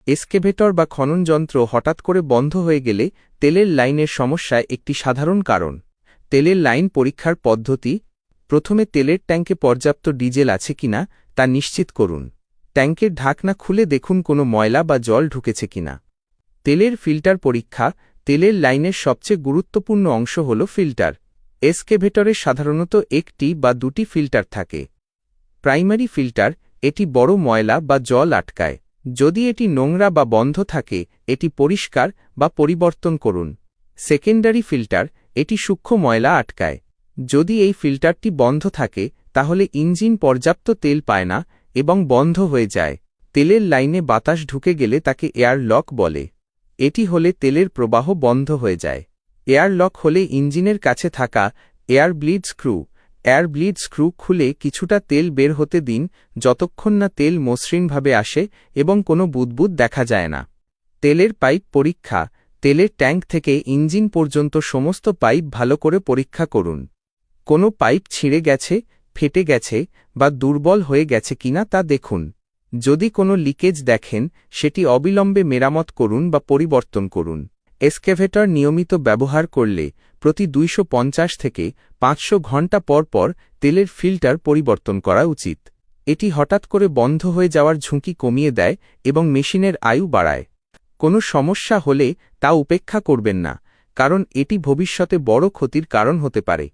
Excavator বা খনন যন্ত্র হঠাৎ করে বন্ধ হয়ে গেলে তেলের লাইনের সমস্যা একটি সাধারণ কারণ। তেলের লাইন পরীক্ষার পদ্ধতি: প্রথমে তেলের ট্যাঙ্কে পর্যাপ্ত ডিজেল আছে কিনা তা নিশ্চিত করুন। ট্যাঙ্কের ঢাকনা খুলে দেখুন কোনো ময়লা বা জল ঢুকেছে কিনা। তেলের ফিল্টার পরীক্ষা: তেলের লাইনের সবচেয়ে গুরুত্বপূর্ণ অংশ হল ফিল্টার। এক্সকেভেটরে সাধারণত একটি বা দুটি ফিল্টার থাকে। প্রাইমারি ফিল্টার: এটি বড় ময়লা বা জল আটকায়। যদি এটি নোংরা বা বন্ধ থাকে, এটি পরিষ্কার বা পরিবর্তন করুন। সেকেন্ডারি ফিল্টার: এটি সূক্ষ্ম ময়লা আটকায়। যদি এই ফিল্টারটি বন্ধ থাকে, তাহলে ইঞ্জিন পর্যাপ্ত তেল পায় না এবং বন্ধ হয়ে যায়। তেলের লাইনে বাতাস ঢুকে গেলে তাকে এয়ার লক বলে। এটি হলে তেলের প্রবাহ বন্ধ হয়ে যায়। এয়ার লক হলে ইঞ্জিনের কাছে থাকা এয়ার ব্লিড স্ক্রু খুলে কিছুটা তেল বের হতে দিন, যতক্ষণ না তেল মসৃণভাবে আসে এবং কোনো বুদবুদ দেখা যায় না। তেলের পাইপ পরীক্ষা: তেলের ট্যাঙ্ক থেকে ইঞ্জিন পর্যন্ত সমস্ত পাইপ ভালো করে পরীক্ষা করুন। কোনো পাইপ ছিঁড়ে গেছে, ফেটে গেছে বা দুর্বল হয়ে গেছে কিনা তা দেখুন। যদি কোনো লিকেজ দেখেন, সেটি অবিলম্বে মেরামত করুন বা পরিবর্তন করুন। এক্সকেভেটর নিয়মিত ব্যবহার করলে প্রতি 250 থেকে 500 ঘন্টা পর পর তেলের ফিল্টার পরিবর্তন করা উচিত। এটি হঠাৎ করে বন্ধ হয়ে যাওয়ার ঝুঁকি কমিয়ে দেয় এবং মেশিনের আয়ু বাড়ায়। কোনো সমস্যা হলে তা উপেক্ষা করবেন না, কারণ এটি ভবিষ্যতে বড় ক্ষতির কারণ হতে পারে।